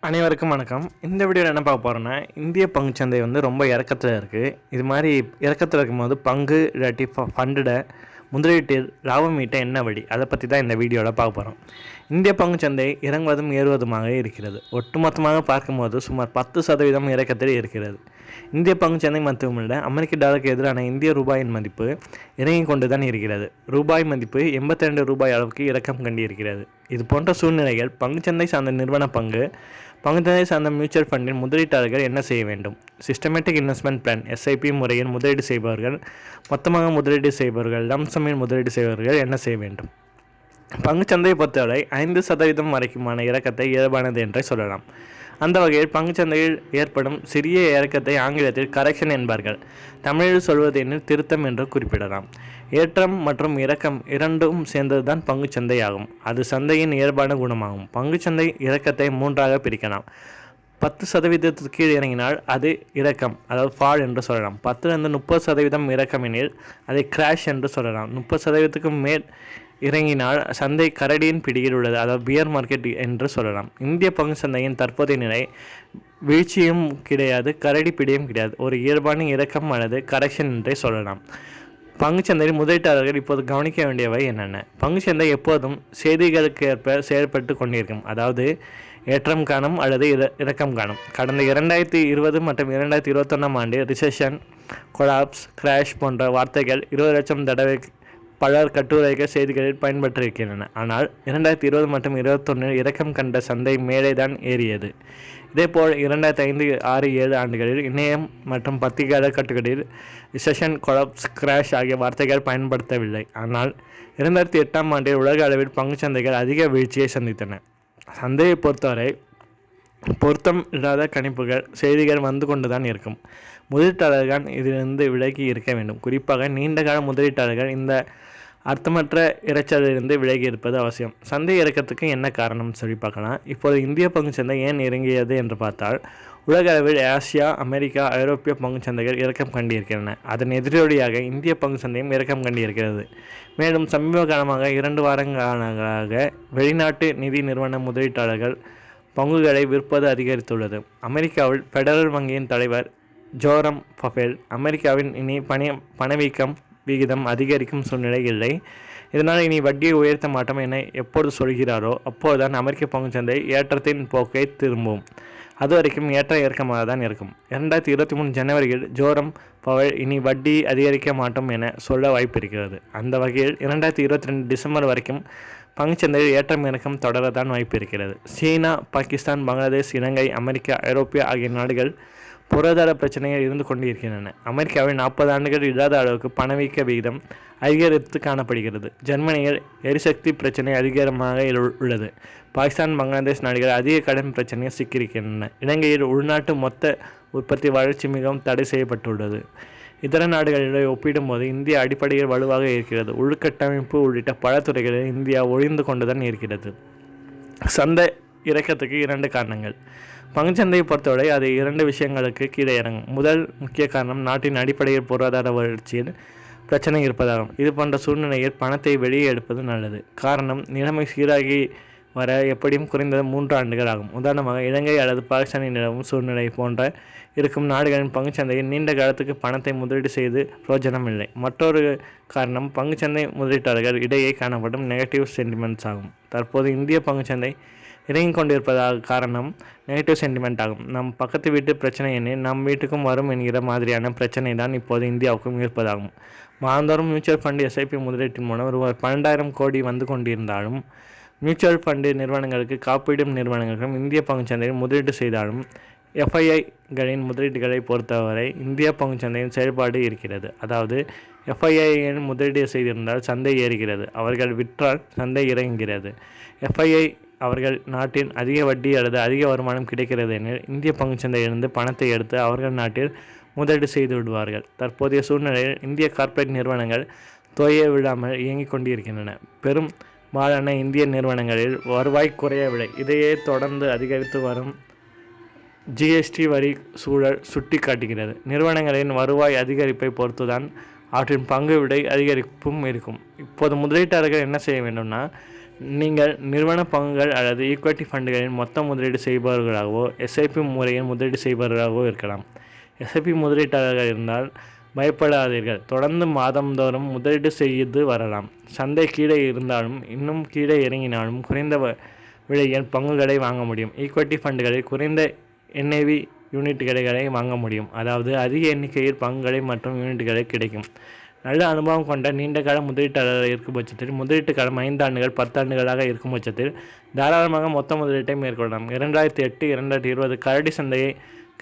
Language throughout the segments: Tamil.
அனைவருக்கும் வணக்கம். இந்த வீடியோவில் என்ன பார்க்க போகிறோன்னா, இந்திய பங்குச்சந்தை ரொம்ப இறக்கத்தில் இருக்குது. இது மாதிரி இறக்கத்தில் இருக்கும்போது பங்கு இல்லாட்டி ஃபண்டில் முதலீட்டு லாபம் ஈட்ட என்ன வழி, அதை பற்றி தான் இந்த வீடியோவில் பார்க்க போகிறோம். இந்திய பங்குச்சந்தை இறங்குவதும் ஏறுவதுமாக இருக்கிறது. ஒட்டுமொத்தமாக பார்க்கும்போது சுமார் 10% இறக்கத்தில் இருக்கிறது. இந்திய பங்குச்சந்தை மட்டுமல்ல, அமெரிக்க டாலருக்கு எதிரான இந்திய ரூபாயின் மதிப்பு இறங்கி கொண்டு தான் இருக்கிறது. ரூபாய் மதிப்பு 82 ரூபாய் அளவுக்கு இறக்கம் கண்டிருக்கிறது. இது போன்ற சூழ்நிலைகள் பங்குச்சந்தை சார்ந்த நிறுவன பங்குச்சந்தை சார்ந்த மியூச்சுவல் ஃபண்டின் முதலீட்டாளர்கள் என்ன செய்ய வேண்டும்? சிஸ்டமேட்டிக் இன்வெஸ்ட்மெண்ட் பிளான் SIP முறையில் முதலீடு செய்பவர்கள், மொத்தமாக முதலீடு செய்பவர்கள், லம்சமில் முதலீடு செய்பவர்கள் என்ன செய்ய வேண்டும்? பங்குச்சந்தையை பொறுத்தவரை 5% வரைக்குமான இறக்கத்தை இயல்பானது என்றே சொல்லலாம். அந்த வகையில் பங்குச்சந்தையில் ஏற்படும் சிறிய இறக்கத்தை ஆங்கிலத்தில் கரெக்ஷன் என்பார்கள். தமிழில் சொல்வதெனில் திருத்தம் என்று குறிப்பிடலாம். ஏற்றம் மற்றும் இறக்கம் இரண்டும் சேர்ந்ததுதான் பங்குச்சந்தை ஆகும். அது சந்தையின் இயல்பான குணமாகும். பங்குச்சந்தை இறக்கத்தை 3ஆக பிரிக்கலாம். 10% கீழ் இறங்கினால் அது இறக்கம், அதாவது ஃபால் என்று சொல்லலாம். 10லிருந்து 30% இறக்கம் எனில் அதை கிராஷ் என்று சொல்லலாம். 30%க்கு மேல் இறங்கினால் சந்தை கரடியின் பிடியில் உள்ளது, அதாவது பியர் மார்க்கெட் என்று சொல்லலாம். இந்திய பங்கு சந்தையின் தற்போதைய நிலை வீழ்ச்சியும் கிடையாது, கரடி பிடியும் கிடையாது. ஒரு இயல்பான இறக்கம் அல்லது கரெக்ஷன் என்றே சொல்லலாம். பங்குச்சந்தையில் முதலீட்டாளர்கள் இப்போது கவனிக்க வேண்டியவை என்னென்ன? பங்குச்சந்தை எப்போதும் செய்திகளுக்கு ஏற்ப செயல்பட்டு கொண்டிருக்கும், அதாவது ஏற்றம் காணும் அல்லது இறக்கம் காணும். கடந்த 2020 மற்றும் 2021 ஆண்டு ரிசெஷன், கொலாப்ஸ், கிராஷ் போன்ற வார்த்தைகள் 20 லட்சம் தடவை பலர் கட்டுரைகள் செய்திகளில் பயன்பட்டிருக்கின்றன. ஆனால் 2020 மற்றும் 2021 இறக்கம் கண்ட சந்தை மேலே தான் ஏறியது. இதேபோல் 2005, 6, 7 ஆண்டுகளில் இணையம் மற்றும் பத்திரிகையாளர் கட்டுரைகளில் ரிசெஷன், கொலாப்ஸ், கிராஷ் ஆகிய வார்த்தைகள் பயன்படுத்தவில்லை. ஆனால் 2008 ஆண்டில் உலக அளவில் பங்குச்சந்தைகள் அதிக வீழ்ச்சியை சந்தித்தன. சந்தையை பொறுத்தவரை பொருத்தம் இல்லாத கணிப்புகள், செய்திகள் வந்து கொண்டு தான் இருக்கும். முதலீட்டாளர்கள் இதிலிருந்து விலகி இருக்க வேண்டும். குறிப்பாக நீண்டகால முதலீட்டாளர்கள் இந்த அர்த்தமற்ற இரைச்சலிலிருந்து விலகி இருப்பது அவசியம். சந்தை இறக்கத்துக்கு என்ன காரணம் சொல்லி பார்க்கலாம். இப்போது இந்திய பங்குச்சந்தை ஏன் இறங்கியது என்று பார்த்தால், உலக அளவில் ஆசியா, அமெரிக்கா, ஐரோப்பிய பங்குச்சந்தைகள் இறக்கம் கண்டிருக்கின்றன. அதன் எதிரொலியாக இந்திய பங்குச்சந்தையும் இறக்கம் கண்டிருக்கிறது. மேலும் சமீப காலமாக 2 வாரங்களாக வெளிநாட்டு நிதி நிறுவன முதலீட்டாளர்கள் பங்குகளை விற்பது அதிகரித்துள்ளது. அமெரிக்காவில் ஃபெடரல் வங்கியின் தலைவர் ஜோரம் பஃபெல், அமெரிக்காவின் இனி பணவீக்கம் விகிதம் அதிகரிக்கும் சூழ்நிலை இல்லை, இதனால் இனி வட்டியை உயர்த்த மாட்டோம் என எப்போது சொல்கிறாரோ அப்போதுதான் அமெரிக்க பங்குச்சந்தை ஏற்றத்தின் போக்கை திரும்பும். அதுவரைக்கும் ஏற்ற இறக்கமாக தான் இருக்கும். 2023 ஜனவரியில் ஜோரம் பவல் இனி வட்டி அதிகரிக்க மாட்டோம் என சொல்ல வாய்ப்பிருக்கிறது. அந்த வகையில் 2022 டிசம்பர் வரைக்கும் பங்குச்சந்தையில் ஏற்றம் இறக்கம் தொடரத்தான் வாய்ப்பு இருக்கிறது. சீனா, பாகிஸ்தான், பங்களாதேஷ், இலங்கை, அமெரிக்கா, ஐரோப்பியா ஆகிய நாடுகள் பொருளாதார பிரச்சனைகள் இருந்து கொண்டு இருக்கின்றன. அமெரிக்காவில் 40 ஆண்டுகள் இல்லாத அளவுக்கு பணவீக்க விகிதம் அதிகரித்து காணப்படுகிறது. ஜெர்மனியில் எரிசக்தி பிரச்சனை அதிகமாக உள்ளது. பாகிஸ்தான், பங்களாதேஷ் நாடுகள் அதிக கடன் பிரச்சனையில் சிக்கியிருக்கின்றன. இலங்கையில் உள்நாட்டு மொத்த உற்பத்தி வளர்ச்சி மிகவும் தடை செய்யப்பட்டுள்ளது. இதர நாடுகளிடையே ஒப்பிடும்போது இந்தியா அடிப்படையில் வலுவாக இருக்கிறது. உள்கட்டமைப்பு உள்ளிட்ட பல துறைகளில் இந்தியா ஒழிந்து கொண்டுதான் இருக்கிறது. சந்தை இறக்கத்துக்கு 2 காரணங்கள். பங்குச்சந்தையை பொறுத்தவரை அது 2 விஷயங்களுக்கு கீழே இறங்கும். முதல் முக்கிய காரணம் நாட்டின் அடிப்படையில் பொருளாதார வளர்ச்சியில் பிரச்சனை இருப்பதாகும். இது போன்ற சூழ்நிலையில் பணத்தை வெளியே எடுப்பது நல்லது. காரணம், நிலைமை சீராகி வர எப்படியும் குறைந்தது 3 ஆண்டுகள் ஆகும். உதாரணமாக இலங்கை அல்லது பாகிஸ்தானில் நிலவும் சூழ்நிலை போன்ற இருக்கும் நாடுகளின் பங்குச்சந்தையில் நீண்ட காலத்துக்கு பணத்தை முதலீடு செய்து பிரயோஜனம் இல்லை. மற்றொரு காரணம் பங்குச்சந்தை முதலீட்டாளர்கள் இடையே காணப்படும் நெகட்டிவ் சென்டிமெண்ட்ஸ் ஆகும். தற்போது இந்திய பங்குச்சந்தை இறங்கிக் கொண்டிருப்பதாக காரணம் நெகட்டிவ் சென்டிமெண்ட் ஆகும். நம் பக்கத்து வீட்டு பிரச்சனை எனில் நம் வீட்டுக்கும் வரும் என்கிற மாதிரியான பிரச்சனை தான் இப்போது இந்தியாவுக்கும் இருப்பதாகும். மாதந்தோறும் மியூச்சுவல் ஃபண்டு SIP முதலீட்டின் மூலம் ரூபாய் 12,000 கோடி வந்து கொண்டிருந்தாலும், மியூச்சுவல் ஃபண்டு நிறுவனங்களுக்கு, காப்பீடு நிறுவனங்களுக்கும் இந்திய பங்குச்சந்தையில் முதலீடு செய்தாலும் FIIகளின் முதலீடுகளை பொறுத்தவரை இந்திய பங்குச்சந்தையின் செயல்பாடு இருக்கிறது. அதாவது FIIயின் முதலீடு செய்திருந்தால் சந்தை ஏறுகிறது, அவர்கள் விற்றால் சந்தை இறங்குகிறது. FII அவர்கள் நாட்டின் அதிக வட்டி அல்லது அதிக வருமானம் கிடைக்கிறது எனில் இந்திய பங்குச்சந்தையிலிருந்து பணத்தை எடுத்து அவர்கள் நாட்டில் முதலீடு செய்து விடுவார்கள். தற்போதைய சூழ்நிலையில் இந்திய கார்ப்பரேட் நிறுவனங்கள் தோய விடாமல் இயங்கிக் கொண்டிருக்கின்றன. பெரும் பாலான இந்திய நிறுவனங்களில் வருவாய் குறையவில்லை. இதையே தொடர்ந்து அதிகரித்து வரும் GST வரி சூழல் சுட்டி காட்டுகிறது. நிறுவனங்களின் வருவாய் அதிகரிப்பை பொறுத்துதான் அவற்றின் பங்கு விடை அதிகரிப்பும் இருக்கும். இப்போது முதலீட்டாளர்கள் என்ன செய்ய வேண்டும்னா, நீங்கள் நிறுவன பங்குகள் அல்லது ஈக்விட்டி ஃபண்டுகளில் மொத்த முதலீடு செய்பவர்களாகவோ எஸ்ஐபி முறையில் முதலீடு செய்பவர்களாகவோ இருக்கலாம். எஸ்ஐபி முதலீட்டாளர்கள் இருந்தால் பயப்படாதீர்கள். தொடர்ந்து மாதந்தோறும் முதலீடு செய்து வரலாம். சந்தை கீழே இருந்தாலும் இன்னும் கீழே இறங்கினாலும் குறைந்த விலையில் பங்குகளை வாங்க முடியும். ஈக்விட்டி ஃபண்டுகளில் குறைந்த NAV யூனிட்களை வாங்க முடியும். அதாவது அதிக எண்ணிக்கையில் பங்குகளை மற்றும் யூனிட்களை கிடைக்கும். நல்ல அனுபவம் கொண்ட நீண்டகால முதலீட்டாளர்கள் இருக்கும் பட்சத்தில் முதலீட்டு காலம் 5 ஆண்டுகள் 10 ஆண்டுகளாக இருக்கும் பட்சத்தில் தாராளமாக மொத்த முதலீட்டை மேற்கொள்ளலாம். 2008 2020 கரடி சந்தையை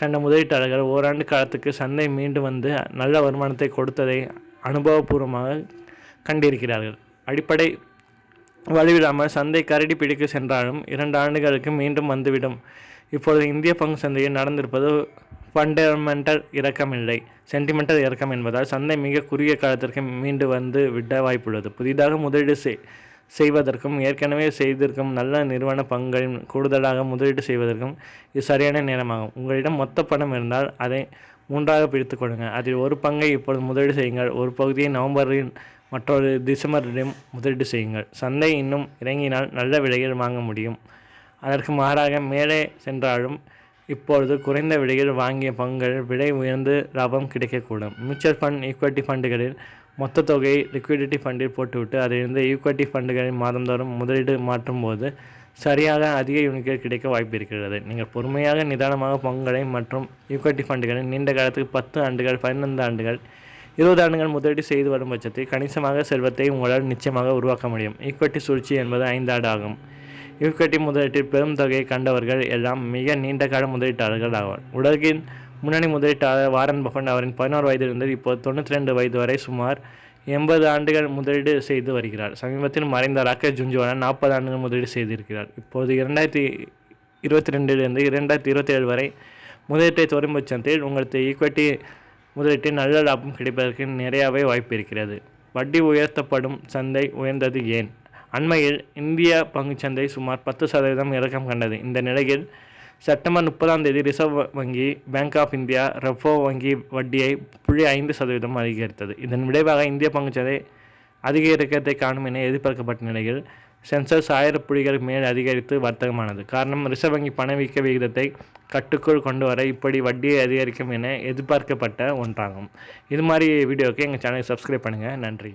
கண்ட முதலீட்டாளர்கள் ஓராண்டு காலத்துக்கு சந்தை மீண்டு வந்து நல்ல வருமானத்தை கொடுத்ததை அனுபவபூர்வமாக கண்டிருக்கிறார்கள். அடிப்படை வலுவில்லாமல் சந்தை கரடி பிடிக்க சென்றாலும் 2 ஆண்டுகளுக்கு மீண்டும் வந்துவிடும். இப்பொழுது இந்திய பங்கு சந்தையில் நடந்திருப்பது ஃபண்டமெண்டல் இறக்கமில்லை, சென்டிமெண்டல் இறக்கம் என்பதால் சந்தை மிக குறுகிய காலத்திற்கு மீண்டு வந்து விட வாய்ப்புள்ளது. புதிதாக முதலீடு செய்வதற்கும் ஏற்கனவே செய்திருக்கும் நல்ல நிறுவன பங்குகளில் கூடுதலாக முதலீடு செய்வதற்கும் இது சரியான நேரமாகும். உங்களிடம் மொத்த பணம் இருந்தால் அதை 3ஆக பிரித்து கொள்ளுங்கள். அதில் ஒரு பங்கை இப்பொழுது முதலீடு செய்யுங்கள். ஒரு பகுதியை நவம்பரில் மற்றொரு டிசம்பரிலும் முதலீடு செய்யுங்கள். சந்தை இன்னும் இறங்கினால் நல்ல விலையில் வாங்க முடியும். அதற்கு மாறாக மேலே சென்றாலும் இப்பொழுது குறைந்த விலையில் வாங்கிய பங்குகள் விலை உயர்ந்து லாபம் கிடைக்கக்கூடும். மியூச்சுவல் ஃபண்ட் ஈக்விட்டி ஃபண்டுகளில் மொத்த தொகையை லிக்விடிட்டி ஃபண்டில் போட்டுவிட்டு அதிலிருந்து ஈக்விட்டி ஃபண்டுகளில் மாதந்தோறும் முதலீடு மாற்றும் போது சரியாக அதிக யூனிட்கள் கிடைக்க வாய்ப்பு இருக்கிறது. நீங்கள் பொறுமையாக நிதானமாக பங்குகளை மற்றும் ஈக்விட்டி ஃபண்டுகளில் நீண்ட காலத்துக்கு 10 ஆண்டுகள் 15 ஆண்டுகள் 20 ஆண்டுகள் முதலீடு செய்து வரும் பட்சத்தில் கணிசமாக செல்வத்தை உங்களால் நிச்சயமாக உருவாக்க முடியும். ஈக்விட்டி சூழ்ச்சி என்பது 5 ஆண்டு ஆகும். ஈக்விட்டி முதலீட்டில் பெரும் தொகையை கண்டவர்கள் எல்லாம் மிக நீண்ட கால முதலீட்டாளர்கள் ஆவார். உலகின் முன்னணி முதலீட்டாளர் வாரன் பஃபட் அவரின் 11 வயதிலிருந்து இப்போது 92 வயது வரை சுமார் 80 ஆண்டுகள் முதலீடு செய்து வருகிறார். சமீபத்தில் மறைந்த ராகேஷ் ஜுன்ஜுவாலா 40 ஆண்டுகள் முதலீடு செய்திருக்கிறார். இப்போது 2022 2027 வரை முதலீட்டை தொடரும் பட்சத்தில் உங்களுக்கு ஈக்விட்டி முதலீட்டில் நல்ல லாபம் கிடைப்பதற்கு நிறையவே வாய்ப்பு இருக்கிறது. வட்டி உயர்த்தப்படும் சந்தை உயர்ந்தது ஏன்? அண்மையில் இந்திய பங்குச்சந்தை சுமார் 10% இறக்கம் கண்டது. இந்த நிலையில் செப்டம்பர் 30 ரிசர்வ் வங்கி பேங்க் ஆஃப் இந்தியா ரெப்போ வங்கி வட்டியை 0.5% அதிகரித்தது. இதன் விளைவாக இந்திய பங்குச்சந்தை அதிக இறக்கத்தை காணும் என எதிர்பார்க்கப்பட்ட நிலையில் சென்செக்ஸ் 1000 புள்ளிகள் மேல் அதிகரித்து வர்த்தகமானது. காரணம் ரிசர்வ் வங்கி பணவீக்க விகிதத்தை கட்டுக்குள் கொண்டு வர இப்படி வட்டியை அதிகரிக்கும் என எதிர்பார்க்கப்பட்ட ஒன்றாகும். இது மாதிரி வீடியோவுக்கு எங்கள் சேனலை சப்ஸ்கிரைப் பண்ணுங்கள். நன்றி.